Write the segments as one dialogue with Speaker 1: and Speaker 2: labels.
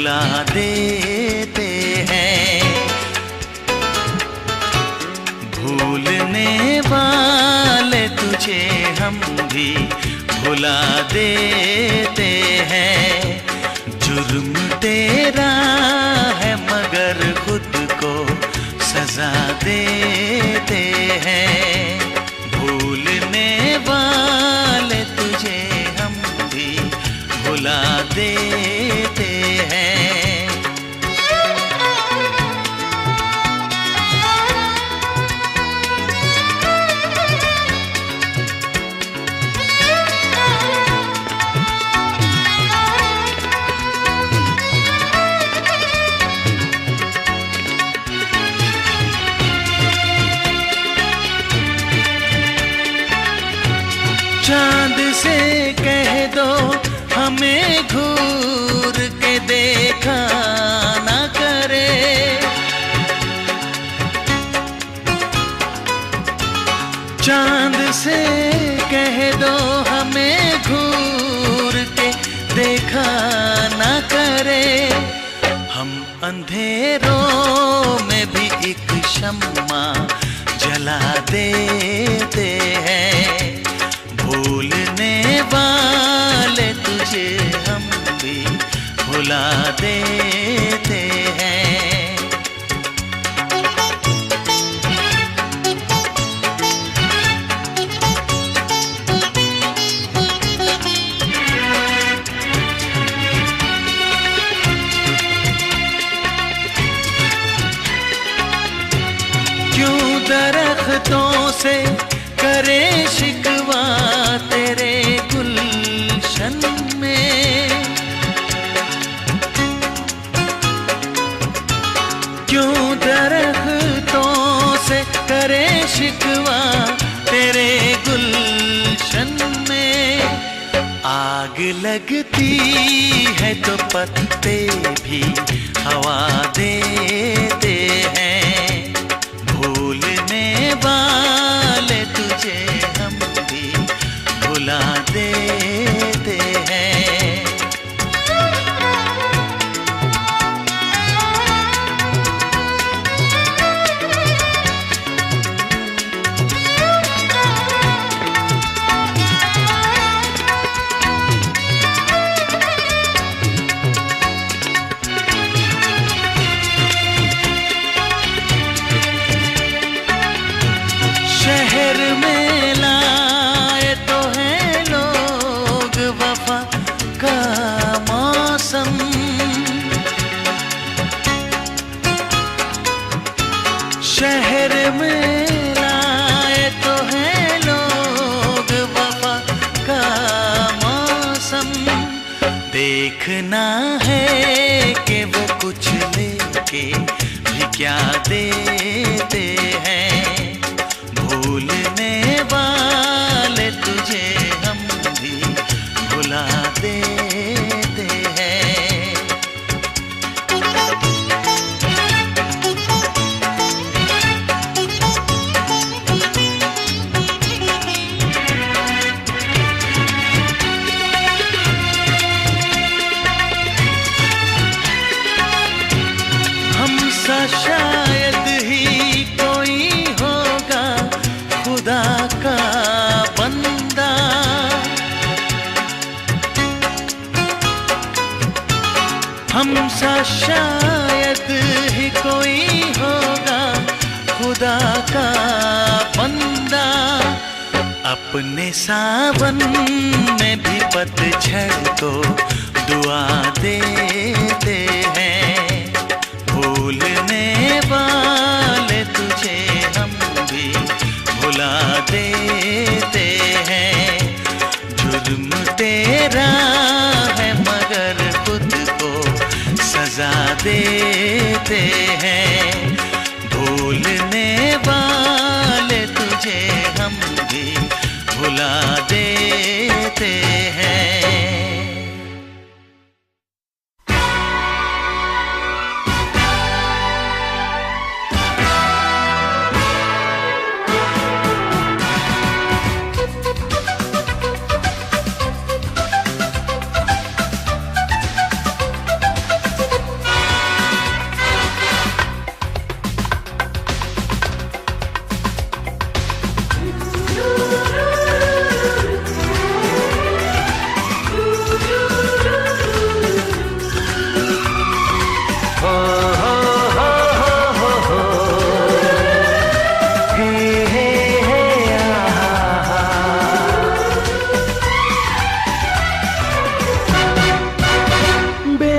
Speaker 1: भुला देते हैं। भूलने वाले तुझे हम भी भुला देते हैं। जुर्म तेरा है मगर खुद को सजा देते हैं। भूलने वाले तुझे हम भी भुला देते हैं। चांद से कह दो हमें घूर के देखा ना करे। चांद से कह दो हमें घूर के देखा ना करे। हम अंधेरों में भी एक शम्मा जला देते हैं। भूलने वाले तुझे हम भी भुला देते हैं। क्यों दरख्तों से करे शिकवा तेरे गुलशन में। क्यों दरख्तों से करे शिकवा तेरे गुलशन में। आग लगती है तो पत्ते भी हवा देते हैं। भूलने वाले तुझे हम भी भुला देते हैं। शहर में लाए तो हैं लोग वफा का मौसम। शहर में लाए तो हैं लोग वफा का मौसम। देखना है कि वो कुछ लेके भी क्या देते हैं। भूलने वाले तुझे हम भी भुला देते हैं। हमसा शायद ही कोई होगा खुदा का बंदा। हमसा शायद ही कोई होगा खुदा का बंदा। अपने सावन में भी पतझड़ को दुआ देते हैं। भूलने वाले तुझे हम भी भुला देते हैं। जुर्म तेरा है मगर खुद को सजा देते हैं। भूलने वाले तुझे हम भी भुला देते हैं।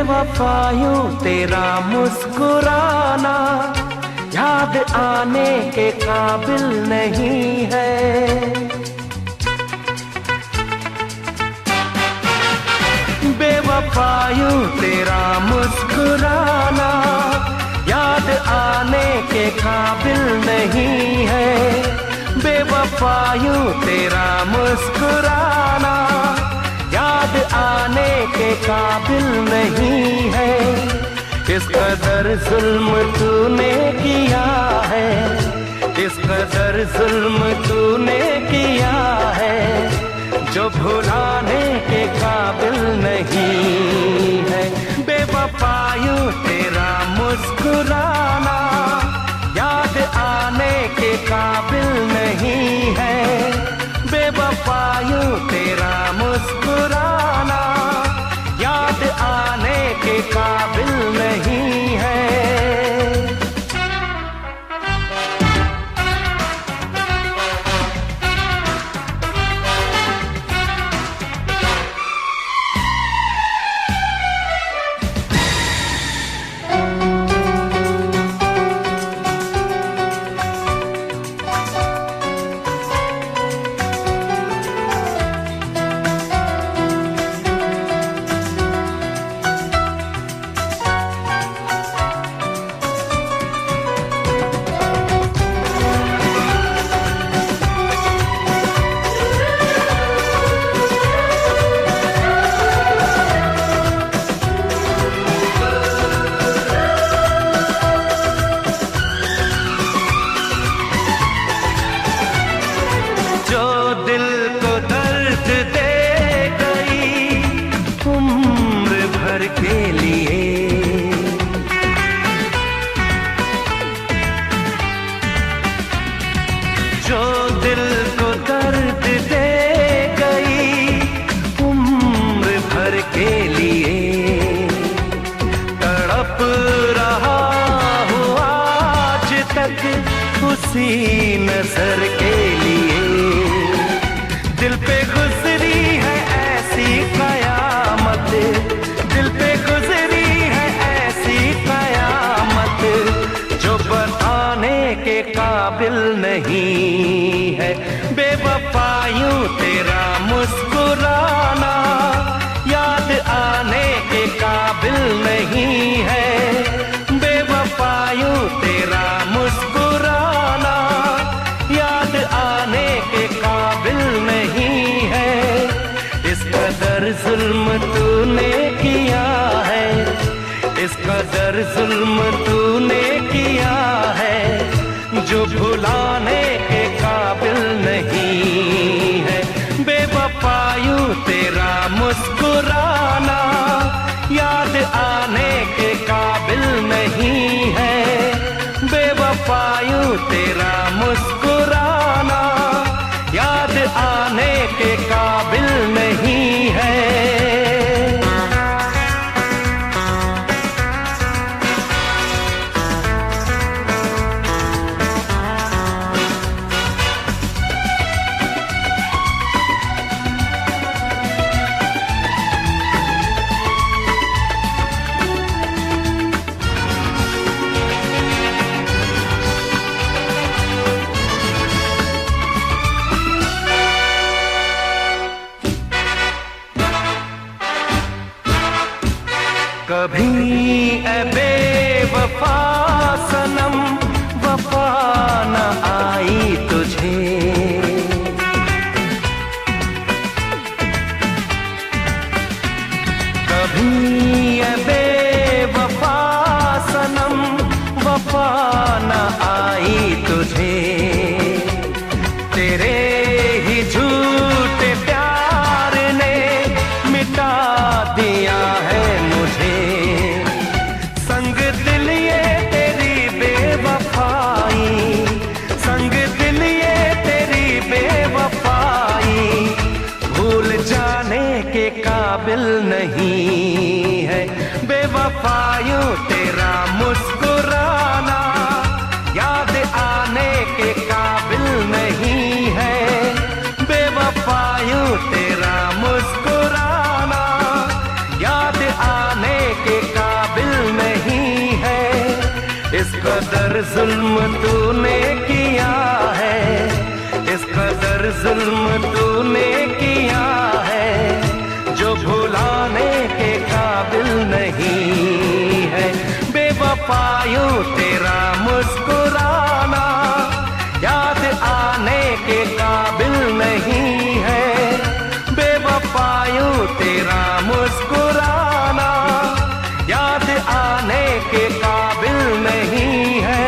Speaker 2: बेवफायूं तेरा मुस्कुराना याद आने के काबिल नहीं है। बेवफायूं तेरा मुस्कुराना याद आने के काबिल नहीं है। बेवफायूं तेरा मुस्कुराना याद आने के काबिल नहीं है। इस कदर जुल्म तूने किया है, इस कदर जुल्म तूने किया है, जो भुलाने के काबिल नहीं है। बेवफायूं तेरा मुस्कुराना याद आने के काबिल नहीं है। बेवफायूं तेरा मुस्कुराना याद आने के काबिल नहीं है। के लिए जो दिल को दर्द दे गई उम्र भर के लिए, तड़प रहा हूँ आज तक उसी नजर के लिए। दिल पे गुजरी है ऐसी कयामत, दिल पे गुजरी है ऐसी कयामत, जो बताने के काबिल नहीं है। बेवफायूं तेरा मुस्कुराना याद आने के काबिल नहीं है। बेवफायूं तेरा मुस्कुराना याद आने के काबिल नहीं है। इस कदर जुल्म तूने किया है, इस कदर जुल्म तूने किया है, जो भुलाने के काबिल नहीं है। बेवफायूं तेरा मुस्कुराना याद आने के काबिल नहीं है। बेवफायूं तेरा मुस्कुराना याद आने के काबिल नहीं है। कभी ऐ बेवफा सनम वफा न आई तुझे, कभी ऐ बेवफा सनम वफा न आई तुझे। तेरे ही झूठे प्यार ने मिटा दिया है मुझे। संग दिल ये तेरी बेवफाई, संग दिल ये तेरी बेवफाई, भूल जाने के काबिल नहीं है। बेवफायूं तेरा मुस्कुराना याद आने के काबिल नहीं है। बेवफायूं तेरा मुस्कुराना याद आने के कदर जुल्म तूने किया है, इस कदर जुल्म तूने किया है, जो भुलाने के काबिल नहीं है। बेवफायूं तेरा मुस्कुराना याद आने के काबिल नहीं है। बेवफायूं तेरा मुस्कुराना याद आने के काबिल नहीं है।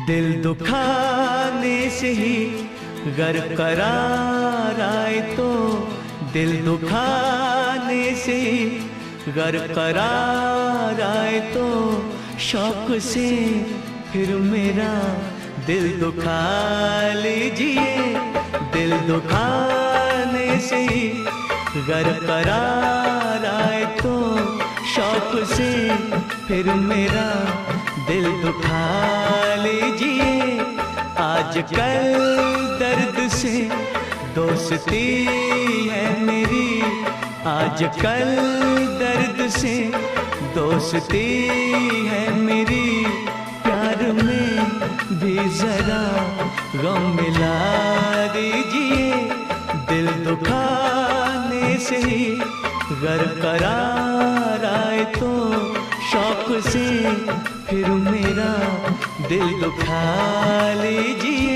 Speaker 1: दिल दुखाने से ही गर करार आए तो, दिल दुखाने से ही गर करार आए तो, शौक से फिर मेरा दिल दुखा लीजिए। दिल दुखाने से ही गर करार आए तो, शौक से फिर मेरा दिल दुखा लीजिए। आजकल दर्द से दोस्ती है मेरी, आजकल दर्द से दोस्ती है मेरी। प्यार में भी जरा गम मिला दीजिए। दिल दुखाने से ही गर करार आए तो, शौक से फिर मेरा दिल दुखा लीजिए।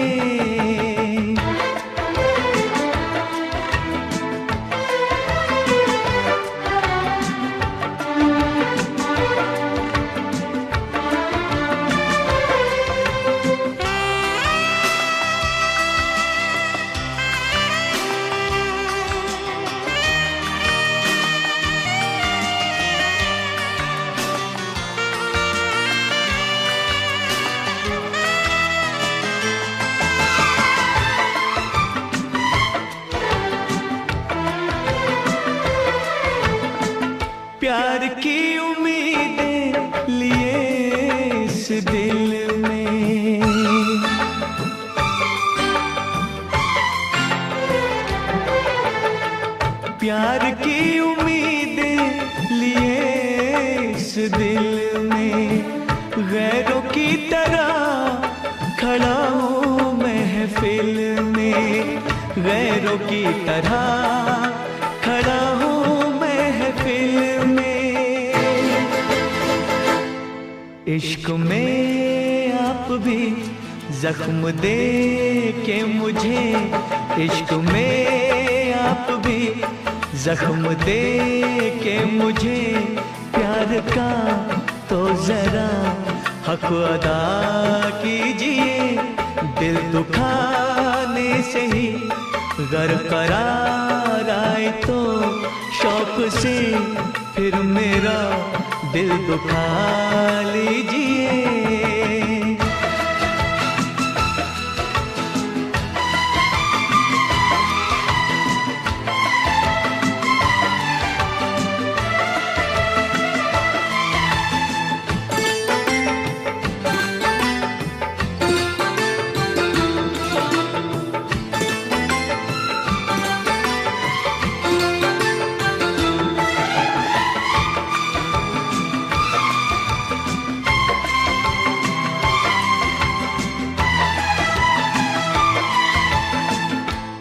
Speaker 1: प्यार की उम्मीदें लिए इस दिल में, प्यार की उम्मीदें लिए इस दिल में। गैरों की तरह खड़ा हूँ महफिल में, गैरों की तरह खड़ा हूँ महफिल में। इश्क में आप भी जख्म दे के मुझे, इश्क में आप भी जख्म दे के मुझे। प्यार का तो जरा हक अदा कीजिए। दिल दुखाने से ही गर करार आए तो, शौक से फिर मेरा दिल दुखा लीजिए।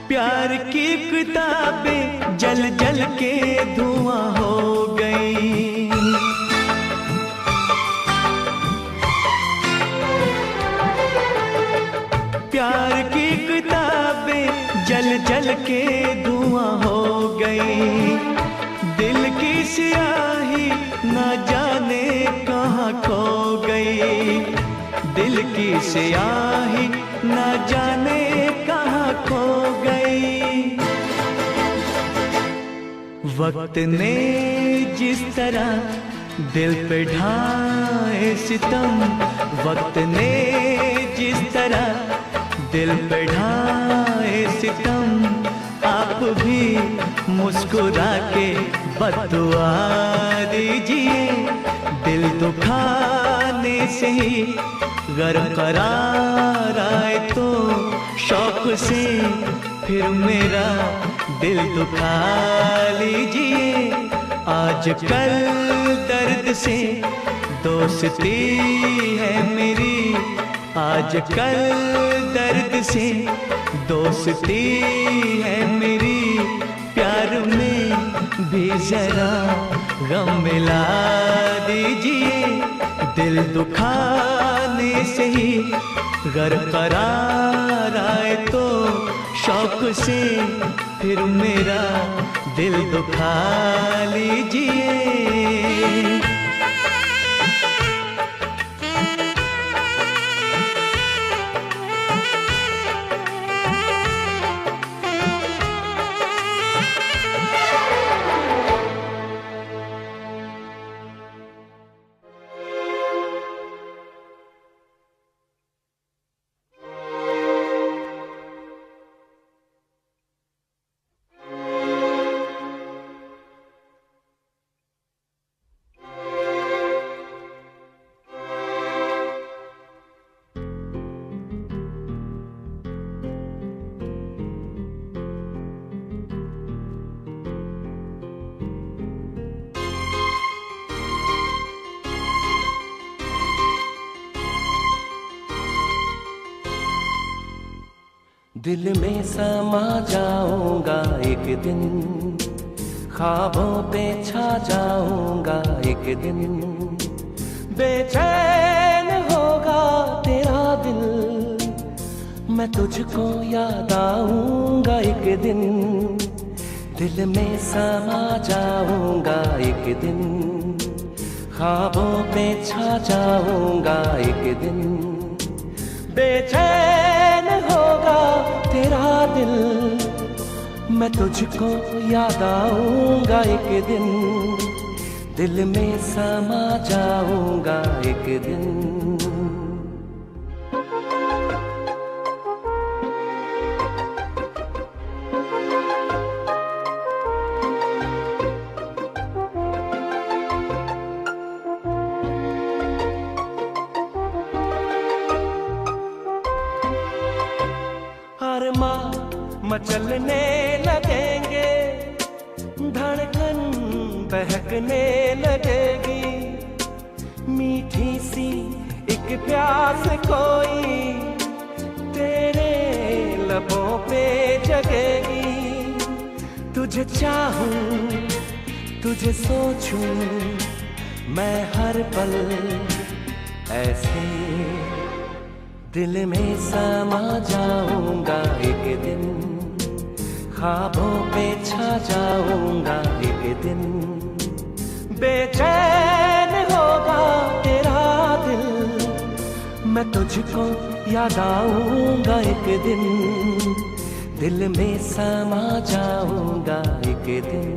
Speaker 1: प्यार की किताबें जल जल के धुआं हो गई। प्यार प्यार की किताबें जल जल के धुआं हो गई। दिल की स्याही ना जाने कहाँ खो गई। दिल की स्याही ना जाने कहाँ खो गई। वक्त ने जिस तरह दिल पे ढाए सितम, वक्त ने जिस तरह दिल पे ढाए सितम, आप भी मुस्कुरा के बददुआ दीजिए। दिल दुखाने से ही गर करार आए तो शौक से फिर मेरा दिल दुखा लीजिए। आज कल दर्द से दोस्ती है मेरी, आज कल दर्द से दोस्ती है मेरी। प्यार में भी जरा गम मिला दीजिए। दिल दुखाने से ही गर करार आए तो शौक से फिर मेरा दिल दुखा लीजिए।
Speaker 2: दिल में समा जाऊंगा एक दिन, ख्वाबों पे छा जाऊंगा एक दिन। बेचैन होगा तेरा दिल, मैं तुझको याद आऊंगा एक दिन। दिल में समा जाऊंगा एक दिन, ख्वाबों पे छा जाऊंगा एक दिन। बेचैन होगा तेरा दिल, मैं तुझको याद आऊंगा एक दिन। दिल में समा जाऊंगा एक दिन।
Speaker 3: मचलने लगेंगे, धड़कन बहकने लगेगी। मीठी सी एक प्यास कोई तेरे लबों पे जगेगी। तुझे चाहूं, तुझे सोचूं, मैं हर पल ऐसे दिल में समा जाऊंगा एक दिन। ख्वाबों पे छा जाऊंगा एक दिन। बेचैन होगा तेरा दिल, मैं तुझको याद आऊंगा एक दिन। दिल में समा जाऊंगा एक दिन।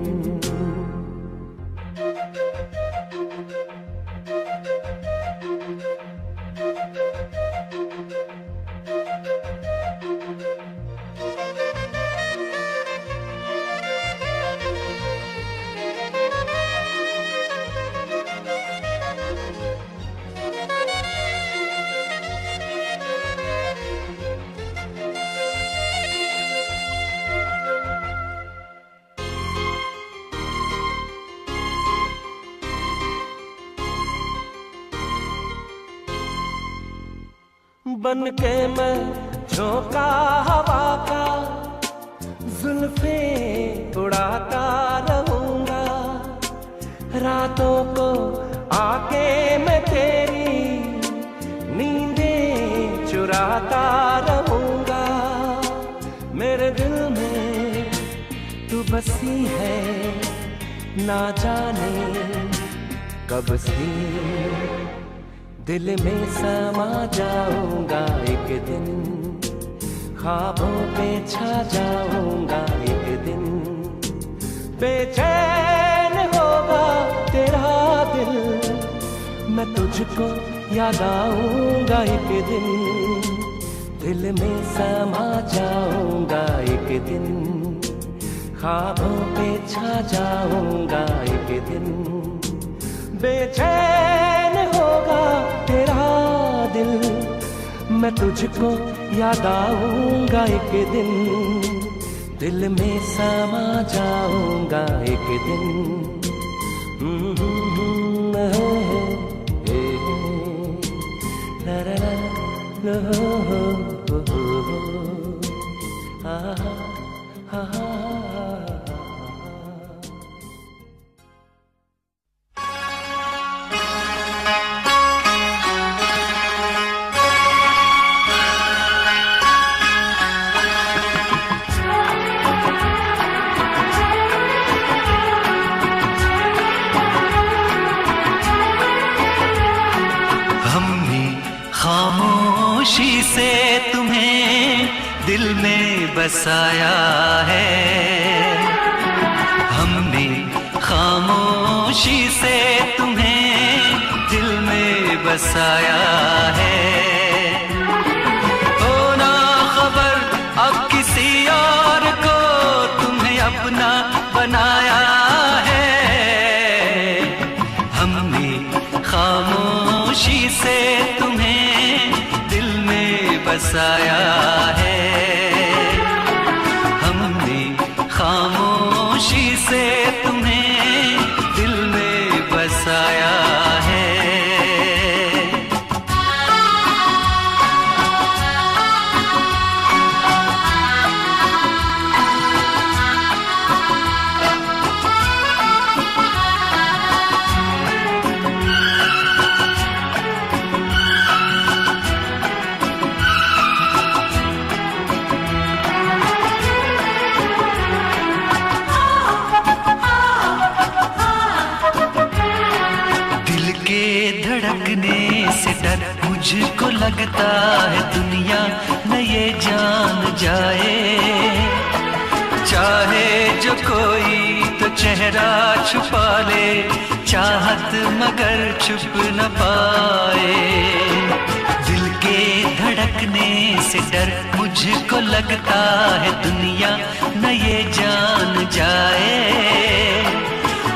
Speaker 3: बन के मैं झोंका हवा का, जुल्फे उड़ाता रहूंगा। रातों को आके मैं तेरी नींदें चुराता रहूंगा।
Speaker 2: बसी है ना जाने कब से, दिल में समा जाऊंगा एक दिन, ख्वाबों पे छा जाऊंगा एक दिन। बेचैन होगा तेरा दिल, मैं तुझको याद आऊंगा एक दिन, दिल में समा जाऊंगा एक दिन, ख्वाबों पे छा जाऊंगा एक दिन। बेचैन होगा तेरा दिल, मैं तुझको याद आऊंगा एक दिन, दिल में समा जाऊंगा एक दिन। ला ला ला ला
Speaker 1: खामोशी से तुम्हें दिल में बसाया है, हमने खामोशी से तुम्हें दिल में बसाया है। हो ना खबर अब किसी और को तुम्हें अपना बनाया है, हमने खामोशी से बसाया है, हमने खामोशी से तुम्हें दिल में बसाया है। धड़कने से डर मुझको लगता है दुनिया न ये जान जाए, चाहे जो कोई तो चेहरा छुपा ले, चाहत मगर छुप न पाए। दिल के धड़कने से डर मुझको लगता है दुनिया न ये जान जाए,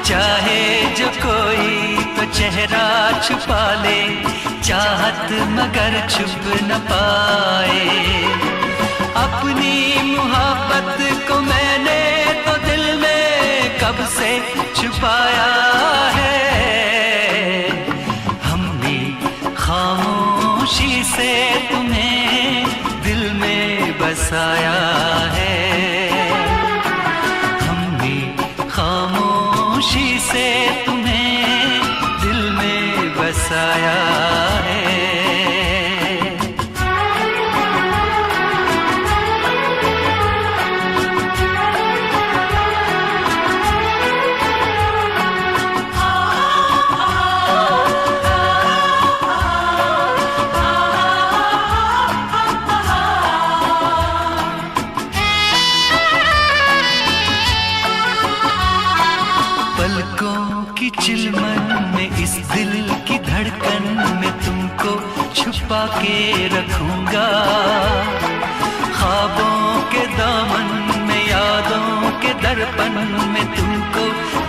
Speaker 1: चाहे जो कोई तो चेहरा छुपा ले, चाहत मगर छुप न पाए। अपनी मुहब्बत को मैंने तो दिल में कब से छुपाया है, हमने खामोशी से तुम्हें दिल में बसाया है, हमने खामोशी से तुम्हें दिल में बसाया है। चिलमन में इस दिल की धड़कन में तुमको छुपा के रखूंगा, ख्वाबों के दामन में यादों के दर्पण में तुमको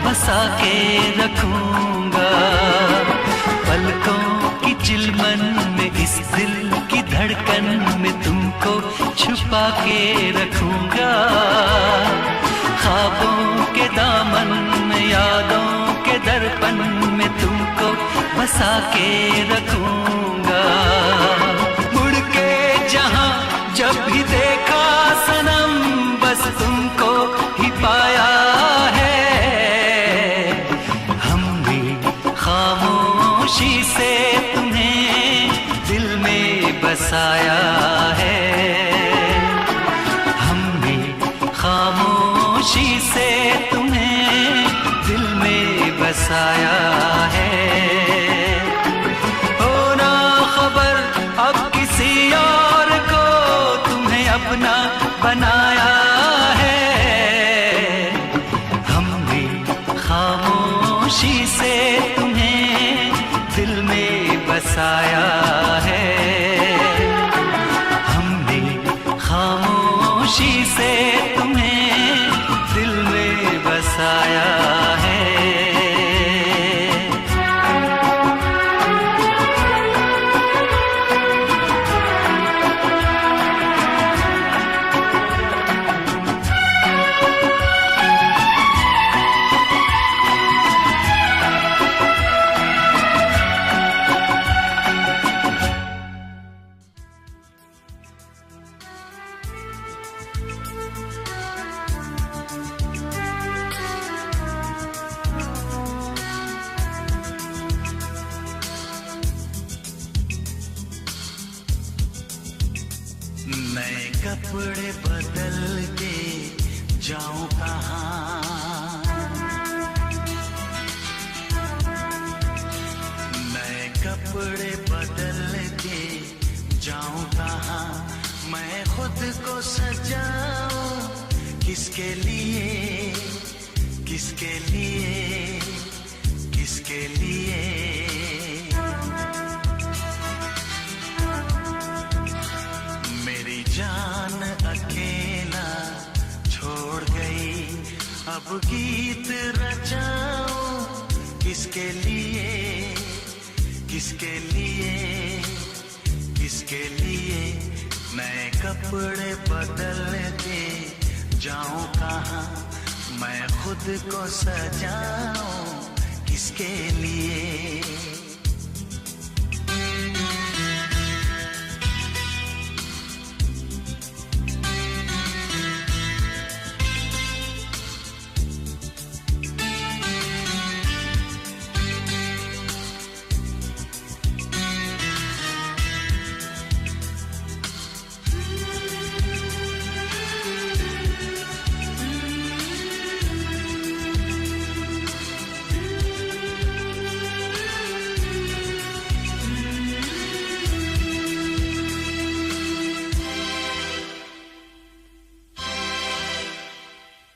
Speaker 1: बसा के रखूंगा। पलकों की चिलमन में इस दिल की धड़कन में तुमको छुपा के रखूंगा, ख्वाबों के दामन में यादों के दर्पण में तुमको बसा के रखूंगा। मुड़ के जहां जब भी देखा सनम बस तुमको ही पाया है, हमने खामोशी से तुम्हें दिल में बसाया है, हमने खामोशी से बसाया है। हो ना खबर अब किसी और को तुम्हें अपना बनाया है। हमने खामोशी से तुम्हें दिल में बसाया है। हमने खामोशी से तुम्हें दिल में बसाया है। नए कपड़े बदल के जाऊं कहाँ, नए कपड़े बदल के जाऊं कहाँ, मैं खुद को सजाऊं किसके लिए, किसके लिए, किसके लिए। मेरी जान अकेला छोड़ गई, अब गीत रचाऊं किसके लिए, किसके लिए, किसके लिए। नए कपड़े बदल के जाऊं कहाँ, मैं खुद को सजाऊं किसके लिए।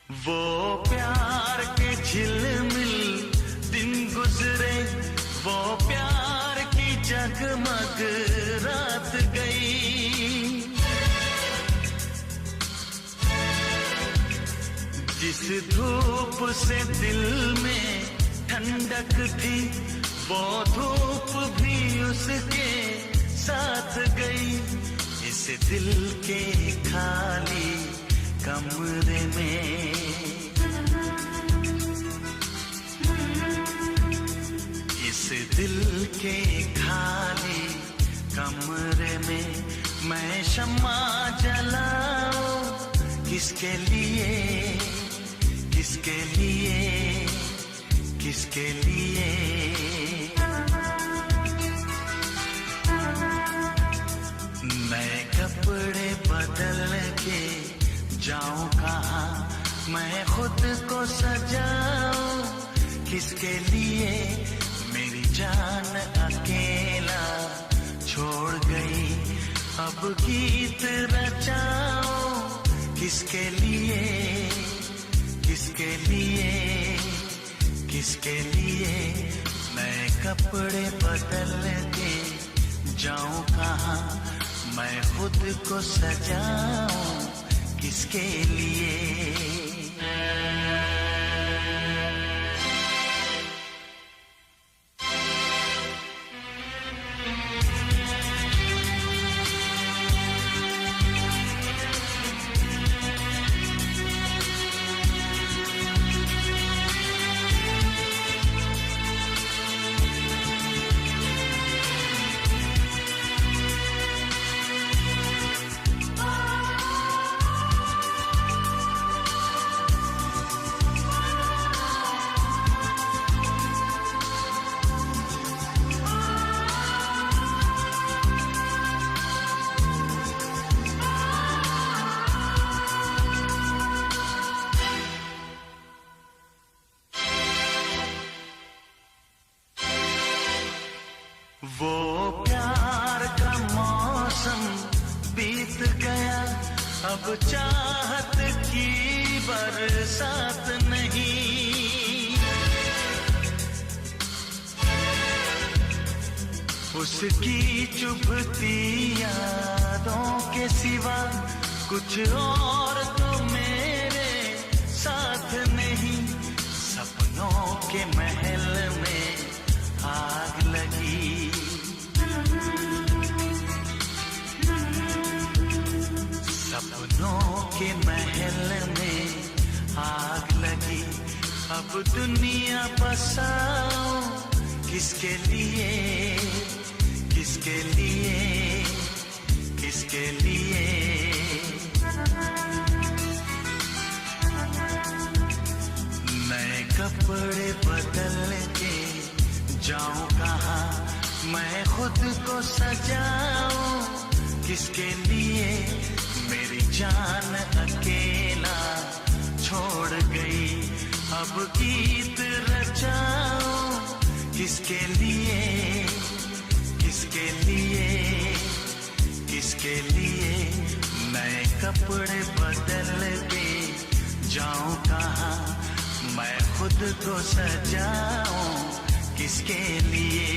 Speaker 1: वो प्यार के झिलमिल दिन गुजरे, वो प्यार की जगमग रात गई। जिस धूप से दिल में ठंडक थी, वो धूप भी उसके साथ गई। इस दिल के खाली कमरे में, इस दिल के खाली कमरे में मैं शम्मा जलाऊं किसके लिए, किसके लिए, किसके लिए। नए कपड़े बदल के जाऊं कहाँ, मैं खुद को सजाऊं किसके लिए। मेरी जान अकेला छोड़ गई, अब गीत रचाऊं किसके लिए, किसके लिए, किसके लिए। नए कपड़े बदल के जाऊं कहाँ, मैं खुद को सजाऊं किसके लिए। अब चाहत की बरसात नहीं, उसकी चुभती यादों के सिवा कुछ और तो मेरे साथ नहीं। सपनों के महल में आग लगी, सपनों के महल में आग लगी। अब दुनिया बसाओ किसके लिए, किसके लिए, किसके लिए। नए कपड़े बदल के जाऊं कहाँ, मैं खुद को सजाऊं किसके लिए। मेरी जान अकेला छोड़ गई, अब गीत रचाऊं किसके लिए, किसके लिए, किसके लिए। नए कपड़े बदल के जाऊं कहाँ, मैं खुद को सजाऊं किसके लिए।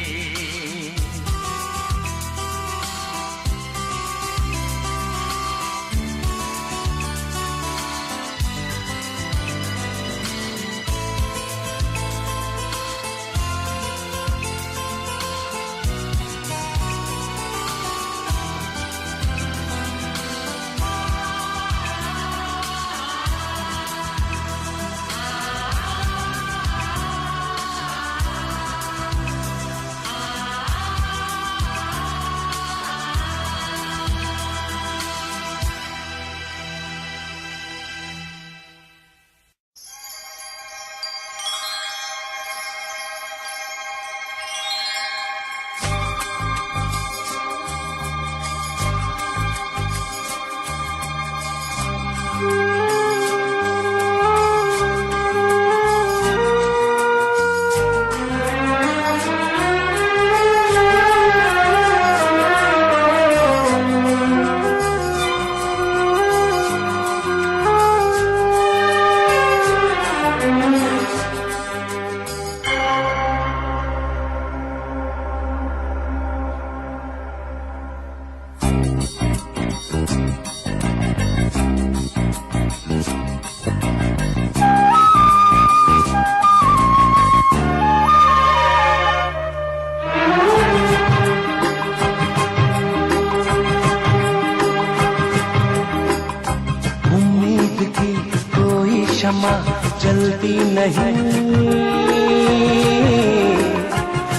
Speaker 2: क्षमा चलती नहीं,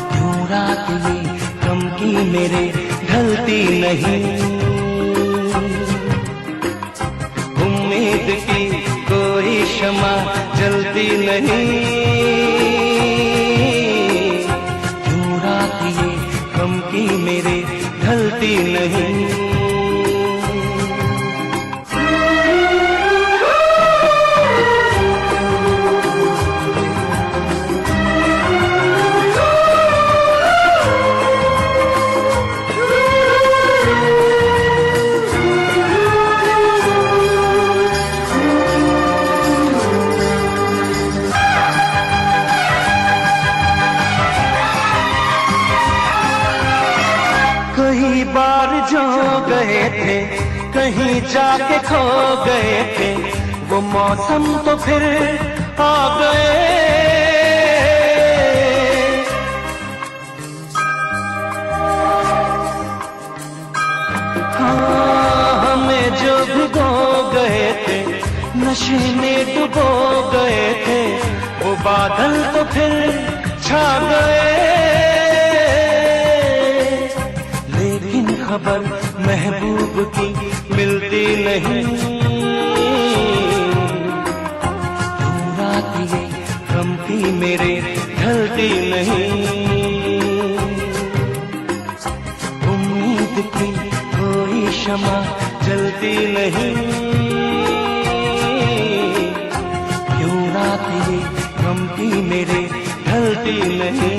Speaker 2: क्यों रात ये गम की मेरे ढलती नहीं। उम्मीद की कोई क्षमा जलती नहीं, क्यों रात ये गम की मेरे ढलती नहीं। कई बार जो गए थे कहीं जाके खो गए थे, वो मौसम तो फिर आ गए। हाँ, हमें जो भिगो गए थे, नशे में डुबो गए थे, वो बादल तो फिर छा गए। खबर महबूब की मिलती नहीं, रात ये गम की मेरे ढलती नहीं। उम्मीद की कोई क्षमा जलती नहीं, क्यों रात ये गम की मेरे ढलती नहीं।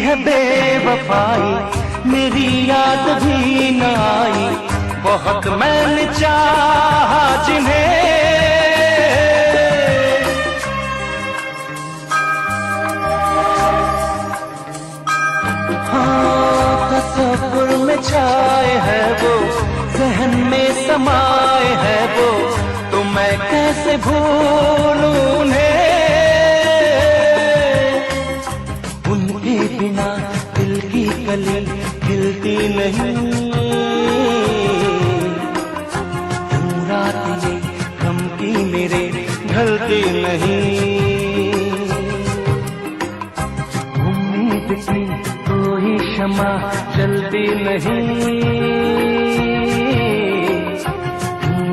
Speaker 2: है बेवफाई, मेरी याद भी न आई, बहुत मैंने चाहा जिन्हें। हाँ, तसव्वुर में छाए है वो, जहन में समाए है वो, तो मैं कैसे भूलूं उन्हें। उनके बिना दिल की कली खिलती नहीं, रात ये गम की मेरे ढलती नहीं। उम्मीद की कोई क्षमा चलती नहीं,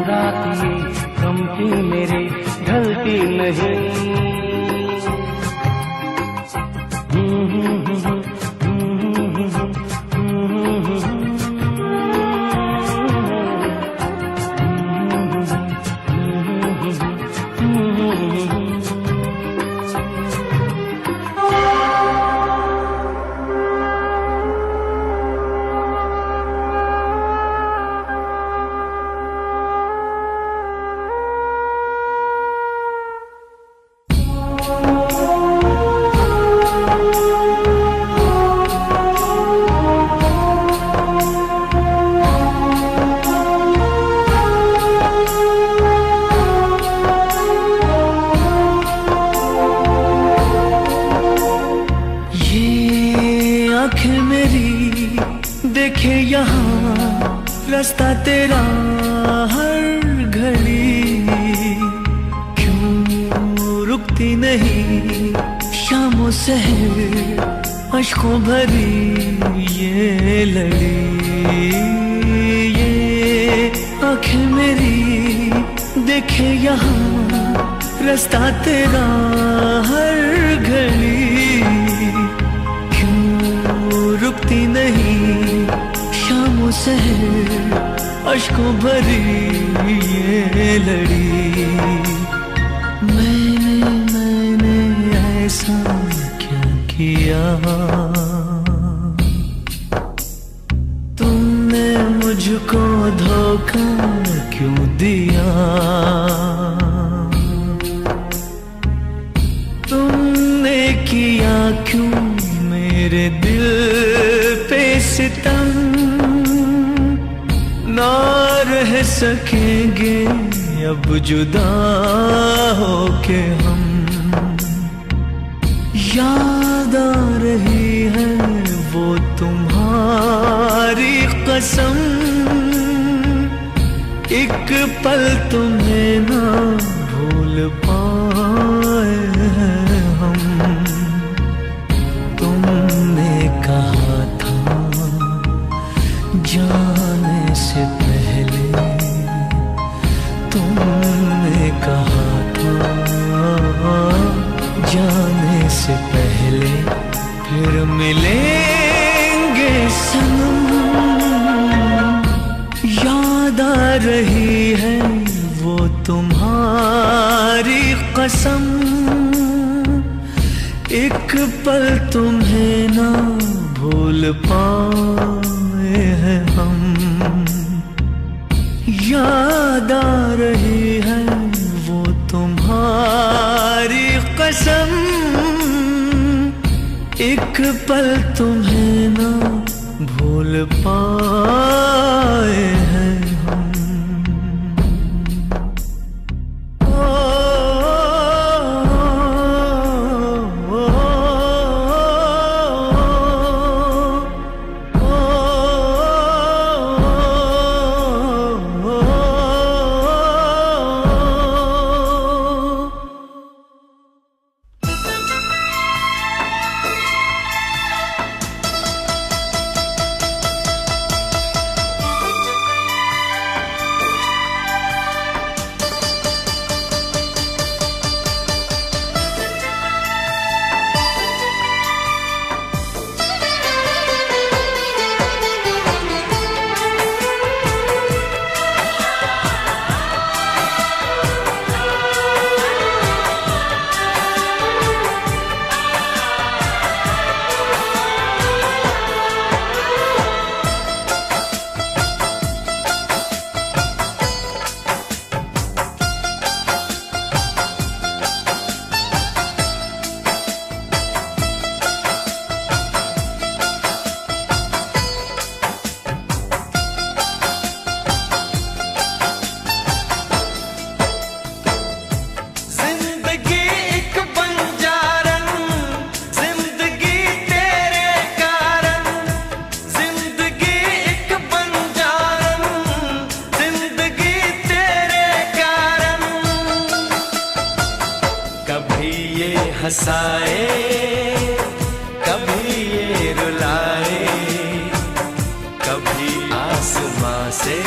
Speaker 2: रात ये गम की मेरे ढलती नहीं।
Speaker 1: आंखें मेरी देखे यहाँ रास्ता तेरा हर घड़ी, क्यों रुकती नहीं शामों सहर अश्कों भरी ये लड़ी। ये आंखें मेरी देखे यहाँ रास्ता तेरा हर घड़ी, रुकती नहीं शामों सहर अश्कों भरी ये लड़ी। मैंने ऐसा क्या किया, तुमने मुझको धोखा क्यों दिया। तुमने किया क्यों मेरे दिल पे सितम, ना रह सकेंगे अब जुदा होके हम। याद आ रही है वो तुम्हारी कसम, एक पल तुम्हें ना भूल पाए हैं हम। कहा था जाने से पहले, तुमने कहा था जाने से पहले फिर मिलेंगे सनम। याद आ रही है वो तुम्हारी कसम, एक पल तुम्हें ना भूल पाए हैं हम। याद आ रही है वो तुम्हारी कसम, एक पल तुम्हें ना भूल पाए हैं हम।
Speaker 3: कभी ये हंसाए, कभी ये रुलाए, कभी आसमां से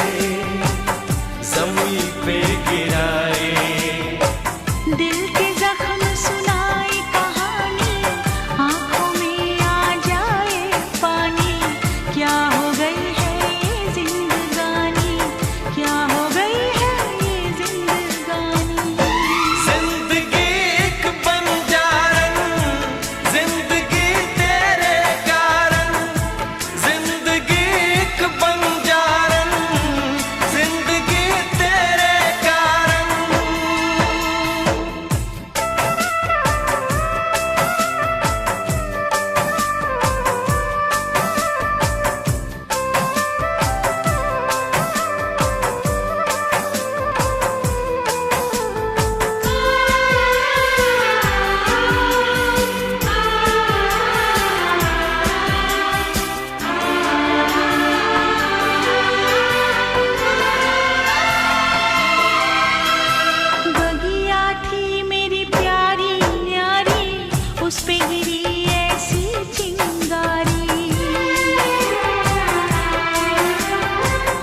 Speaker 3: ज़मीन पे गिराए।
Speaker 4: दिल के जख्म सुनाए कहानी, आंखों में आ जाए पानी। क्या हो गई है ये जिंदगानी, क्या हो गई है ये जिंदगानी।
Speaker 3: जिंदगी एक बंजारन, जिंदगी तेरे कारण। जिंदगी एक बंजारन, जिंदगी तेरे कारण।
Speaker 4: बगिया थी मेरी प्यारी न्यारी, उस पे गिरी ऐसी चिंगारी।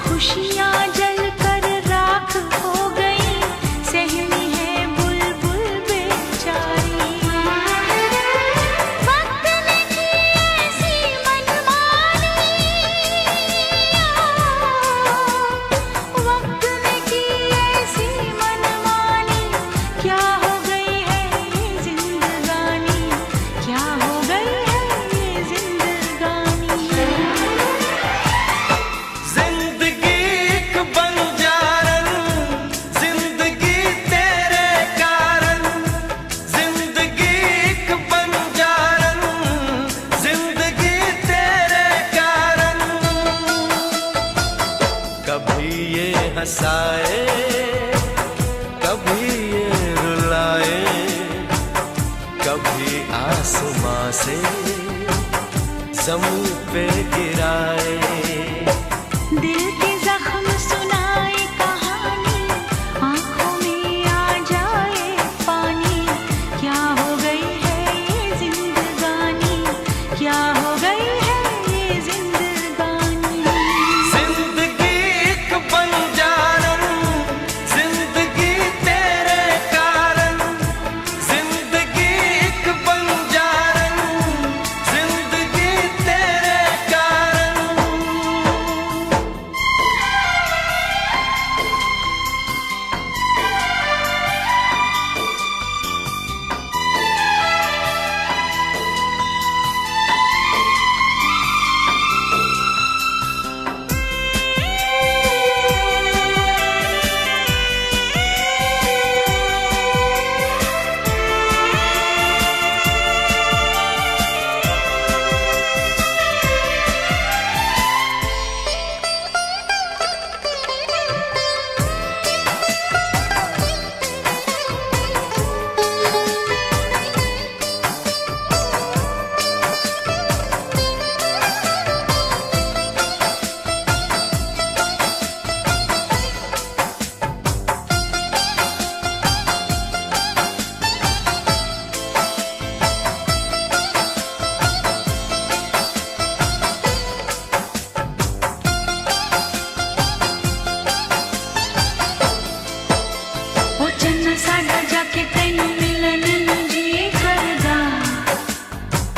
Speaker 4: खुशियाँ जल कर राख हो गई, सहमी है बुलबुल बेचारी। वक्त ने की ऐसी मनमानी, वक्त ने की ऐसी मनमानी। क्या हो गई है ये जिंदगानी, क्या हो गई है ये जिंदगानी।
Speaker 3: जिंदगी एक बंजारन, जिंदगी तेरे कारण। जिंदगी एक बंजारन, जिंदगी तेरे कारण। कभी ये हंसाए, कभी ये रुलाए, कभी आसमां से ज़मीन पे गिराए।
Speaker 4: दिल के जख्म सुनाए कहानी, आंखों में आ जाए पानी। क्या हो गई है ये जिंदगानी, क्या हो गई है ये जिंदगानी।
Speaker 3: जिंदगी एक बंजारन, जिंदगी तेरे कारण। जिंदगी एक बंजारन, जिंदगी तेरे कारण।
Speaker 4: ओ चन्ना साडा जाके तैनू मिलन नूं जी करदा।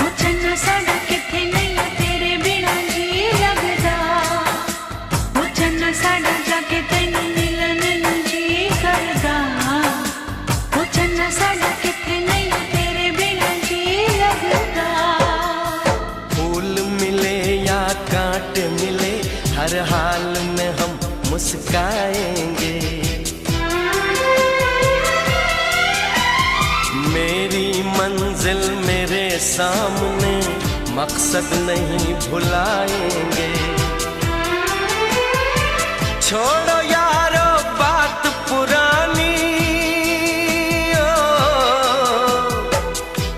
Speaker 4: ओ चन्ना साडा किथे नहीं तेरे बिना जी लगदा। ओ चन्ना साडा जाके तैनू मिलन नूं जी करदा। ओ चन्ना साडा किथे नहीं तेरे बिना जी लगदा।
Speaker 3: फूल मिले या कांटे मिले, हर हाल में हम मुस्काएंगे। मेरी मंजिल मेरे सामने, मकसद नहीं भुलाएंगे। छोड़ो यारो बात पुरानी,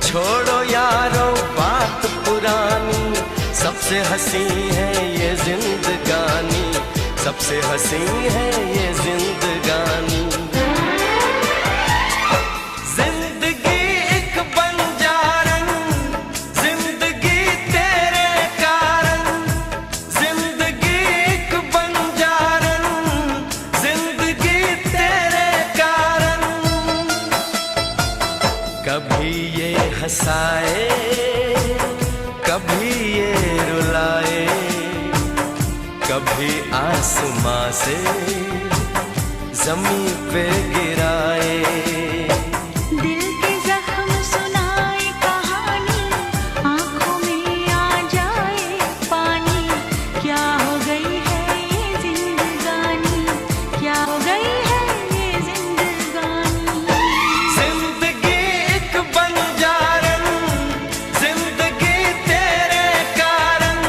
Speaker 3: छोड़ो यारो बात पुरानी। सबसे हंसी है ये जिंदगानी, सबसे हंसी है ये जिंदगानी। जिंदगी कभी ये हंसाए कभी ये रुलाए, कभी आसमां से जमीन पे गिराए।
Speaker 4: दिल के जख्म सुनाए कहानी, आंखों में आ जाए पानी। क्या हो गई है ये जिंदगानी, क्या हो गई है ये जिंदगानी।
Speaker 3: जिंदगी एक बंजारन, जिंदगी तेरे कारण।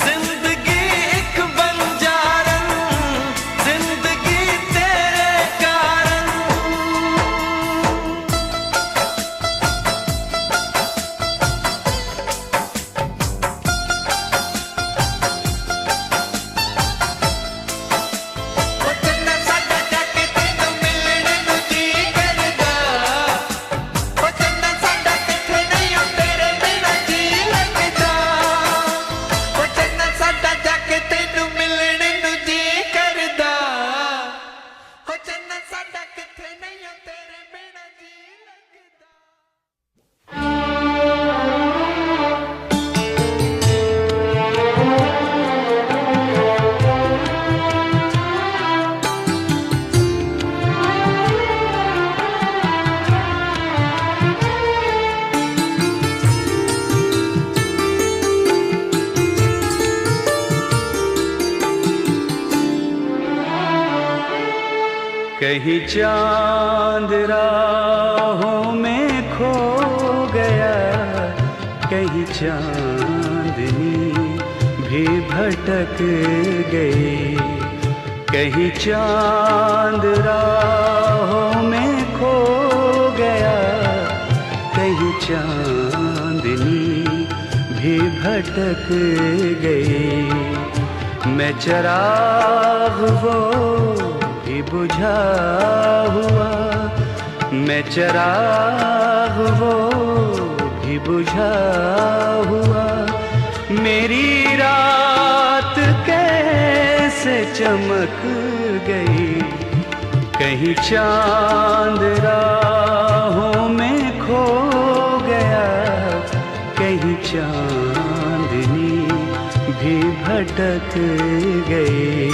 Speaker 3: जिंदगी एक बंजारन, जिंदगी तेरे कारण। वचन साडा जाके तैनू मिलण नूं जी करदा, वचन साडा किथे नहीं तेरे बिना जी लगदा। वचन साडा जाके तैनू मिलण नूं जी करदा, वचन साडा किथे नहीं तेरे बिना जी लगदा।
Speaker 2: कहीं चांद राहों में खो गया, कहीं चांदनी भी भटक गई। कहीं चांद राहों में खो गया, कहीं चांदनी भी भटक गई। मैं चिराग वो भी बुझा हुआ, मैं चिराग वो भी बुझा हुआ। मेरी रात कैसे चमक गई, कहीं चांद राहों में खो गया, कहीं चांदनी भी भटक गई।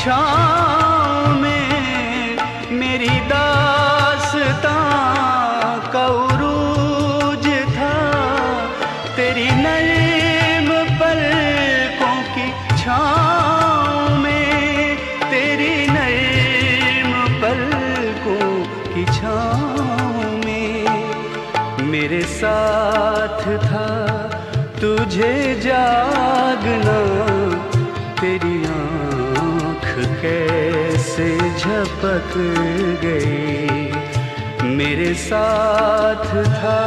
Speaker 2: छाँव में मेरी दास्तां का उरूज था, तेरी नर्म पलकों की छाँव में, तेरी नर्म पलकों की छाँव में। मेरे साथ था तुझे जागना, तेरी कैसे झपक गई। मेरे साथ था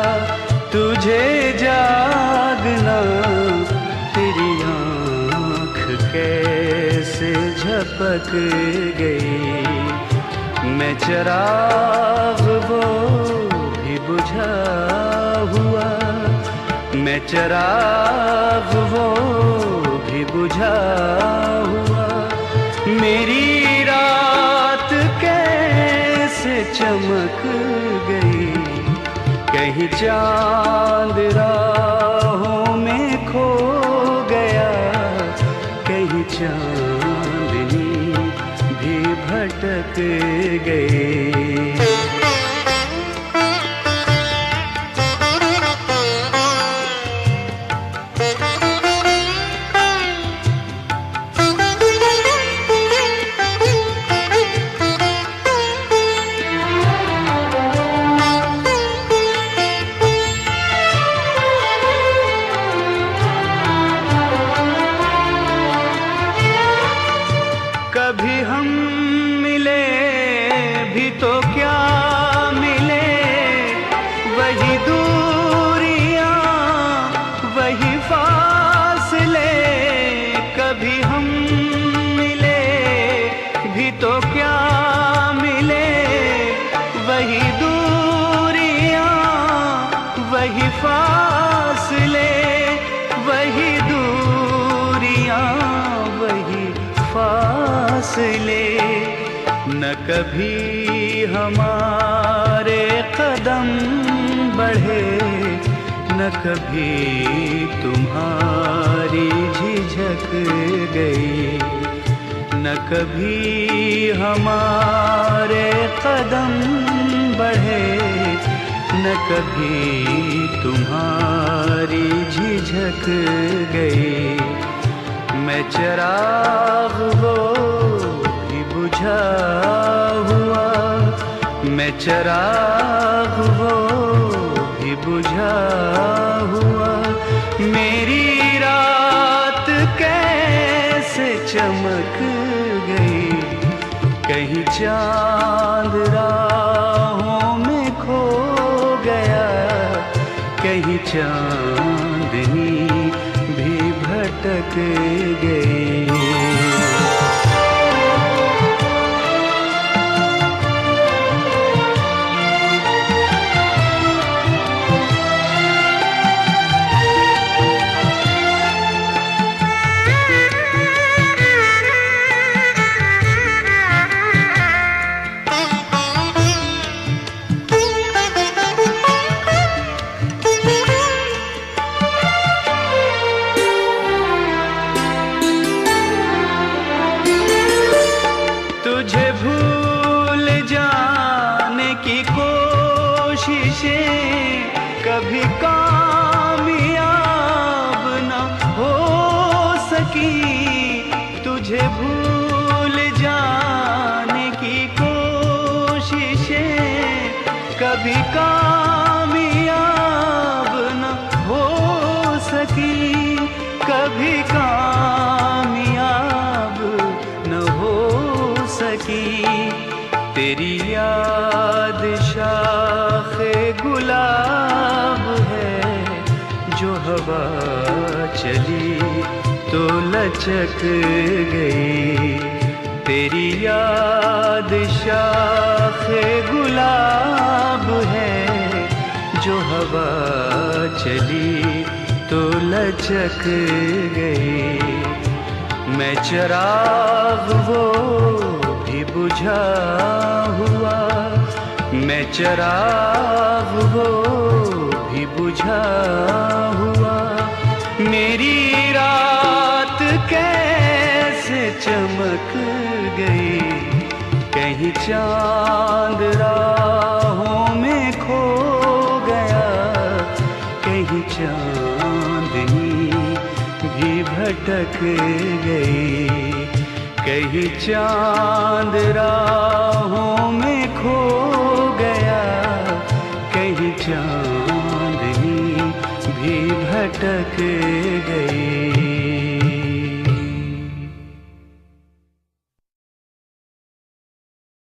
Speaker 2: तुझे जागना, तेरी आँख कैसे झपक गई। मैं चिराग वो भी बुझा हुआ, मैं चिराग वो भी बुझा हुआ। मेरी रात कैसे चमक गई, कहीं चांद राहों में खो गया, कहीं चांदनी भी भटक गई। फासले, वही दूरियां वही फासले। न कभी हमारे कदम बढ़े, न कभी तुम्हारी झिझक गई, न कभी हमारे कदम बढ़े, न कभी तुम्हारी झिझक गई। मैं चिराग वो भी बुझा हुआ, मैं चिराग वो भी बुझा हुआ। मेरी रात कैसे चमक गई, कहीं चांद राहों में खो गया, कहीं चांदनी भी भटक गई। तुझे भूल जाने की कोशिशें कभी कामयाब न हो सकी, तुझे भूल जाने की कोशिशें कभी कामयाब न हो सकी, कभी कामयाब न हो सकी। तेरी याद शाखे गुलाब है, जो हवा चली तो लचक गई। तेरी याद शाखे गुलाब है, जो हवा चली तो लचक गई। मैं चिराग वो भी बुझा हुआ, मैं चिराग वो भी बुझा हुआ। मेरी रात कैसे चमक गई, कहीं चांद राहों में खो गया, कहीं चांदनी भी भटक गई, कहीं चांद राहों में खो गया, कहीं चांदनी भी भटक गई।